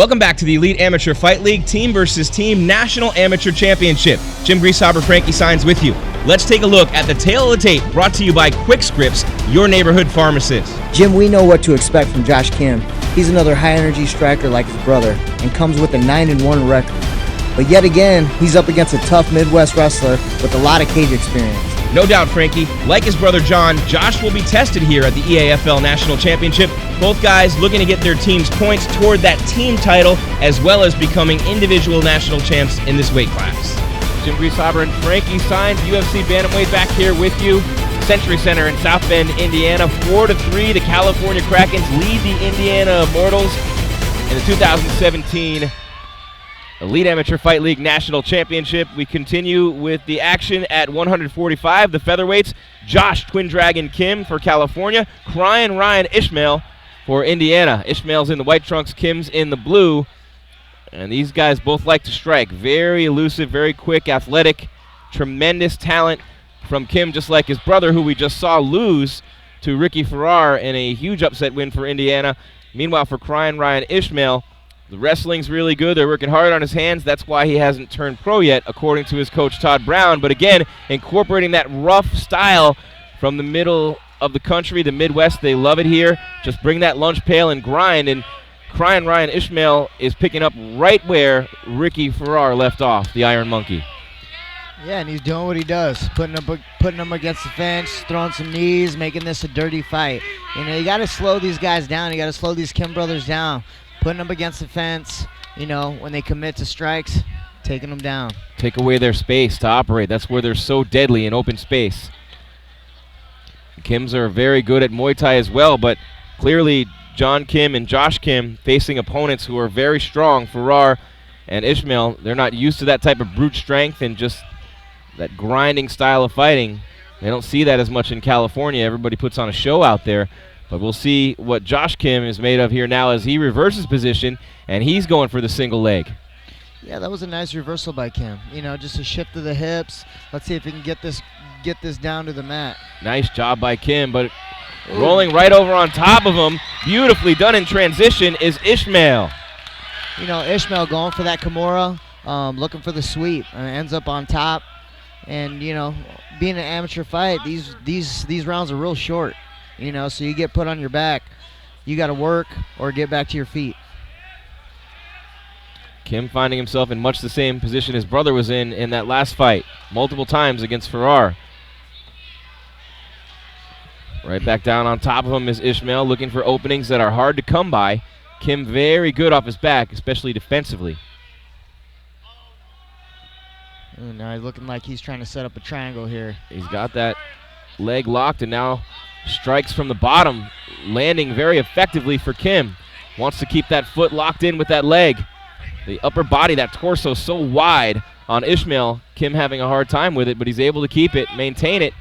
Welcome back to the Elite Amateur Fight League Team versus Team National Amateur Championship. Jim Grieshaber, Frankie Signs with you. Let's take a look at the tail of the tape brought to you by Quick Scripts, your neighborhood pharmacist. Jim, we know what to expect from Josh Kim. He's another high-energy striker like his brother and comes with a 9-1 record. But yet again, he's up against a tough Midwest wrestler with a lot of cage experience. No doubt, Frankie. Like his brother John, Josh will be tested here at the EAFL National Championship. Both guys looking to get their team's points toward that team title, as well as becoming individual national champs in this weight class. Jim Grieshaber and Frankie Signs, UFC Bantamweight back here with you. Century Center in South Bend, Indiana. 4-3, the California Krakens lead the Indiana Immortals in the 2017 Elite Amateur Fight League National Championship. We continue with the action at 145, the featherweights. Josh Twin Dragon Kim for California. Ryan Ishmael for Indiana. Ishmael's in the white trunks, Kim's in the blue. And these guys both like to strike. Very elusive, very quick, athletic, tremendous talent from Kim, just like his brother, who we just saw lose to Ricky Farrar in a huge upset win for Indiana. Meanwhile, for Ryan Ishmael, the wrestling's really good. They're working hard on his hands. That's why he hasn't turned pro yet, according to his coach, Todd Brown. But again, incorporating that rough style from the middle of the country, the Midwest. They love it here. Just bring that lunch pail and grind. And Ryan Ishmael is picking up right where Ricky Farrar left off, the Iron Monkey. Yeah, and he's doing what he does, putting them against the fence, throwing some knees, making this a dirty fight. You know, you got to slow these guys down. You got to slow these Kim brothers down. Putting them against the fence, you know, when they commit to strikes, taking them down. Take away their space to operate. That's where they're so deadly in open space. Kims are very good at Muay Thai as well, but clearly John Kim and Josh Kim facing opponents who are very strong. Farrar and Ishmael, they're not used to that type of brute strength and just that grinding style of fighting. They don't see that as much in California. Everybody puts on a show out there. But we'll see what Josh Kim is made of here now as he reverses position, and he's going for the single leg. Yeah, that was a nice reversal by Kim. You know, just a shift of the hips. Let's see if he can get this down to the mat. Nice job by Kim, but rolling right over on top of him, beautifully done in transition, is Ishmael. You know, Ishmael going for that Kimura, looking for the sweep, and ends up on top. And, you know, being an amateur fight, these rounds are real short. You know, so you get put on your back. You got to work or get back to your feet. Kim finding himself in much the same position his brother was in that last fight, multiple times against Farrar. Right back down on top of him is Ishmael, looking for openings that are hard to come by. Kim very good off his back, especially defensively. Ooh, now he's looking like he's trying to set up a triangle here. He's got that leg locked and now strikes from the bottom, landing very effectively for Kim. Wants to keep that foot locked in with that leg. The upper body, that torso so wide on Ishmael. Kim having a hard time with it, but he's able to keep it, maintain it.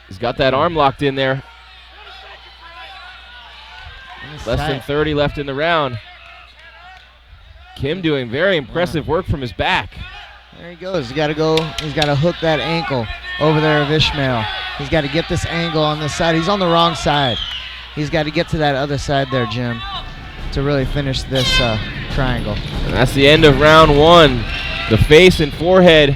He's got that arm locked in there. Less than 30 left in the round. Kim doing very impressive work from his back. There he goes. He's got to hook that ankle over there of Ishmael. He's got to get this angle on this side. He's on the wrong side. He's got to get to that other side there, Jim, to really finish this triangle. And that's the end of round one. The face and forehead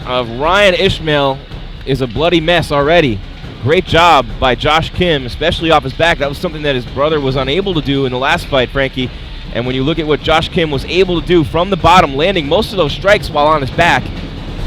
of Ryan Ishmael is a bloody mess already. Great job by Josh Kim, especially off his back. That was something that his brother was unable to do in the last fight, Frankie. And when you look at what Josh Kim was able to do from the bottom, landing most of those strikes while on his back,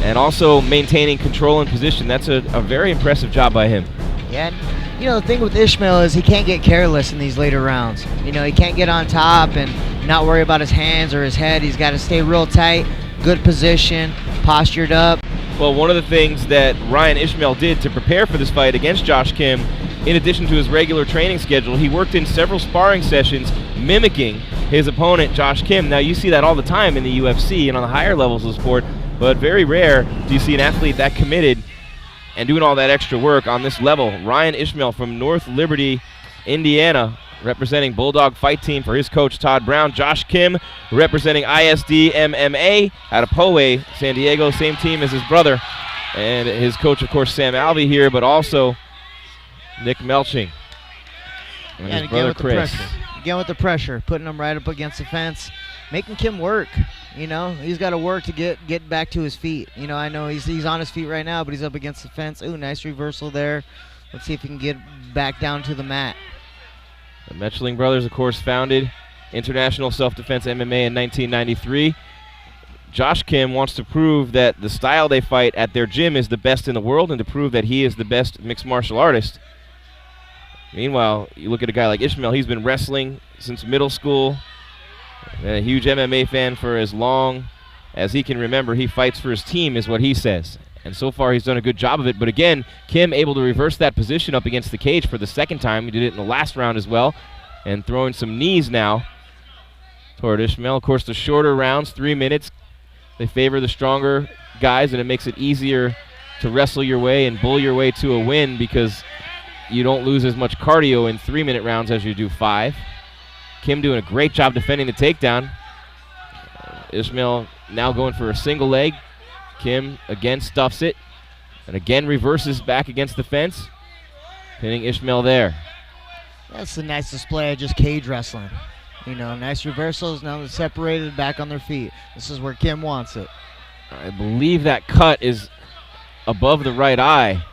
and also maintaining control and position, that's a very impressive job by him. Yeah, you know, the thing with Ishmael is he can't get careless in these later rounds. You know, he can't get on top and not worry about his hands or his head. He's got to stay real tight, good position, postured up. Well, one of the things that Ryan Ishmael did to prepare for this fight against Josh Kim, in addition to his regular training schedule, he worked in several sparring sessions mimicking his opponent, Josh Kim. Now, you see that all the time in the UFC and on the higher levels of the sport, but very rare do you see an athlete that committed and doing all that extra work on this level. Ryan Ishmael from North Liberty, Indiana, representing Bulldog Fight Team for his coach, Todd Brown. Josh Kim representing ISD MMA out of Poway, San Diego, same team as his brother. And his coach, of course, Sam Alvey here, but also Nick Melching and his brother, Chris. Again with the pressure, putting him right up against the fence, making Kim work. You know, he's got to work to get back to his feet. You know, I know he's on his feet right now, but he's up against the fence. Ooh, nice reversal there. Let's see if he can get back down to the mat. The Metchling brothers, of course, founded International Self-Defense MMA in 1993. Josh Kim wants to prove that the style they fight at their gym is the best in the world and to prove that he is the best mixed martial artist. Meanwhile, you look at a guy like Ishmael, he's been wrestling since middle school. And a huge MMA fan for as long as he can remember. He fights for his team is what he says. And so far he's done a good job of it. But again, Kim able to reverse that position up against the cage for the second time. He did it in the last round as well. And throwing some knees now toward Ishmael. Of course, the shorter rounds, 3 minutes, they favor the stronger guys, and it makes it easier to wrestle your way and bull your way to a win because you don't lose as much cardio in 3-minute rounds as you do 5. Kim doing a great job defending the takedown. Ishmael now going for a single leg. Kim again stuffs it and again reverses back against the fence, pinning Ishmael there. That's a nice display of just cage wrestling. You know, nice reversals. Now they're separated back on their feet. This is where Kim wants it. I believe that cut is above the right eye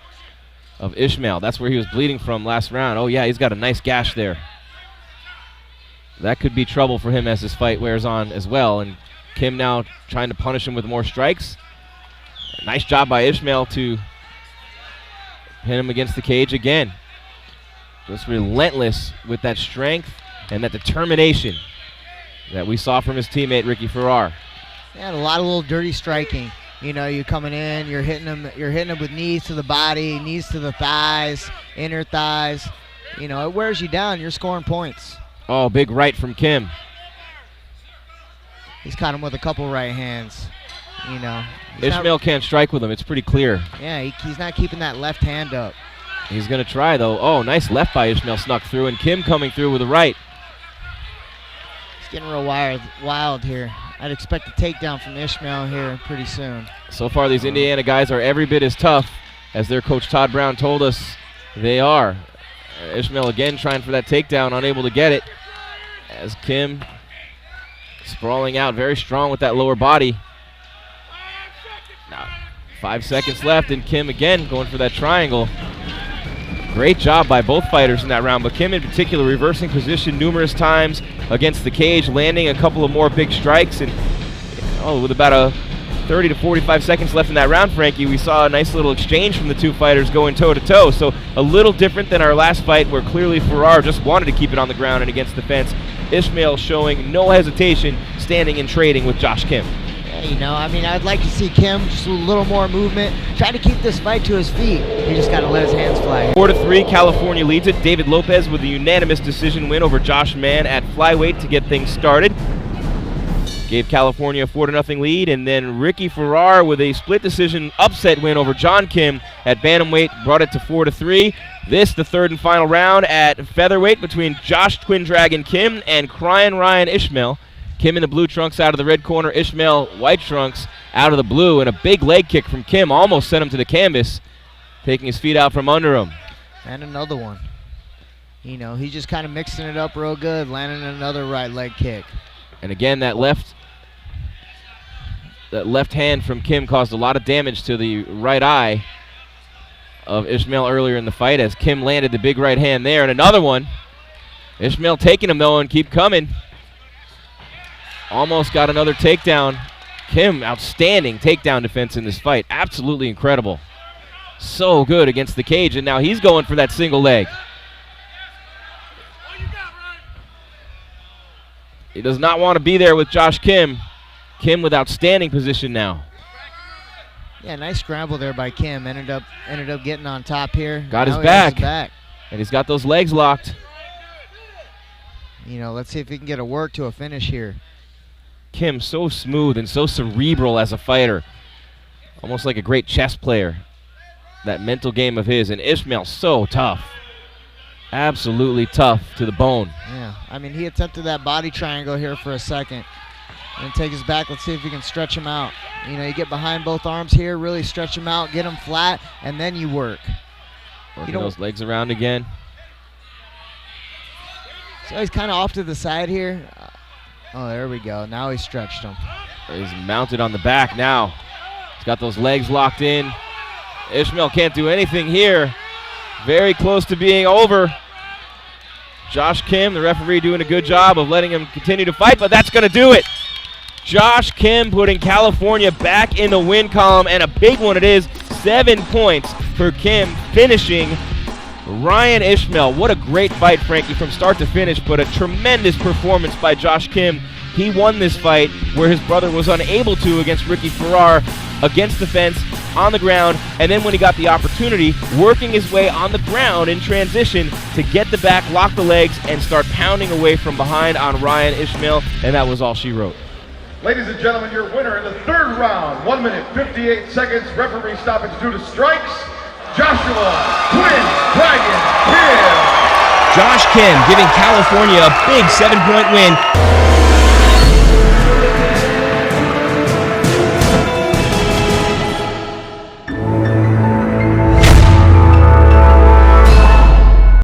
of Ishmael. That's where he was bleeding from last round. Oh, yeah, he's got a nice gash there. That could be trouble for him as this fight wears on as well. And Kim now trying to punish him with more strikes. Nice job by Ishmael to pin him against the cage again. Just relentless with that strength and that determination that we saw from his teammate Ricky Farrar. Yeah, a lot of little dirty striking. You know, you're coming in, you're hitting him with knees to the body, knees to the thighs, inner thighs. You know, it wears you down. You're scoring points. Oh, big right from Kim. He's caught him with a couple right hands. You know, Ishmael can't strike with him. It's pretty clear. Yeah, he's not keeping that left hand up. He's going to try, though. Oh, nice left by Ishmael, snuck through, and Kim coming through with a right. It's getting real wild here. I'd expect a takedown from Ishmael here pretty soon. So far, these Indiana guys are every bit as tough as their coach Todd Brown told us they are. Ishmael again trying for that takedown, unable to get it. As Kim sprawling out, very strong with that lower body. Now, 5 seconds left, and Kim again going for that triangle. Great job by both fighters in that round, but Kim in particular reversing position numerous times against the cage, landing a couple of more big strikes. And with about a 30 to 45 seconds left in that round, Frankie, we saw a nice little exchange from the two fighters going toe-to-toe. So a little different than our last fight where clearly Farrar just wanted to keep it on the ground and against the fence. Ishmael showing no hesitation, standing and trading with Josh Kim. You know, I mean, I'd like to see Kim just a little more movement, try to keep this fight to his feet. He just got to let his hands fly. 4-3, California leads it. David Lopez with a unanimous decision win over Josh Mann at flyweight to get things started. Gave California a 4-0 lead, and then Ricky Farrar with a split decision upset win over John Kim at bantamweight brought it to 4-3. This, the third and final round at featherweight between Josh Twin Dragon Kim and Cryin' Ryan Ishmael. Kim in the blue trunks out of the red corner, Ishmael white trunks out of the blue, and a big leg kick from Kim almost sent him to the canvas, taking his feet out from under him. And another one. You know, he's just kind of mixing it up real good, landing another right leg kick. And again, that left hand from Kim caused a lot of damage to the right eye of Ishmael earlier in the fight as Kim landed the big right hand there, and another one. Ishmael taking him though and keep coming. Almost got another takedown. Kim, outstanding takedown defense in this fight. Absolutely incredible. So good against the cage, and now he's going for that single leg. He does not want to be there with Josh Kim. Kim with outstanding position now. Yeah, nice scramble there by Kim. Ended up getting on top here. Got his now back. He has his back. And he's got those legs locked. You know, let's see if he can get a work to a finish here. Kim so smooth and so cerebral as a fighter. Almost like a great chess player. That mental game of his. And Ishmael so tough. Absolutely tough to the bone. Yeah, I mean, he attempted that body triangle here for a second. And take his back. Let's see if he can stretch him out. You know, you get behind both arms here, really stretch him out, get him flat, and then you work. Working those legs around again. So he's kind of off to the side here. Oh, there we go. Now he stretched him. He's mounted on the back now. He's got those legs locked in. Ishmael can't do anything here. Very close to being over. Josh Kim, the referee, doing a good job of letting him continue to fight, but that's going to do it. Josh Kim putting California back in the win column, and a big one it is. 7 points for Kim, finishing Ryan Ishmael. What a great fight, Frankie, from start to finish, but a tremendous performance by Josh Kim. He won this fight where his brother was unable to against Ricky Farrar, against the fence, on the ground, and then when he got the opportunity, working his way on the ground in transition to get the back, lock the legs, and start pounding away from behind on Ryan Ishmael, and that was all she wrote. Ladies and gentlemen, your winner in the third round, 1 minute, 58 seconds, referee stoppage due to strikes, Joshua Twin Dragon Kim. Josh Kim giving California a big 7-point win.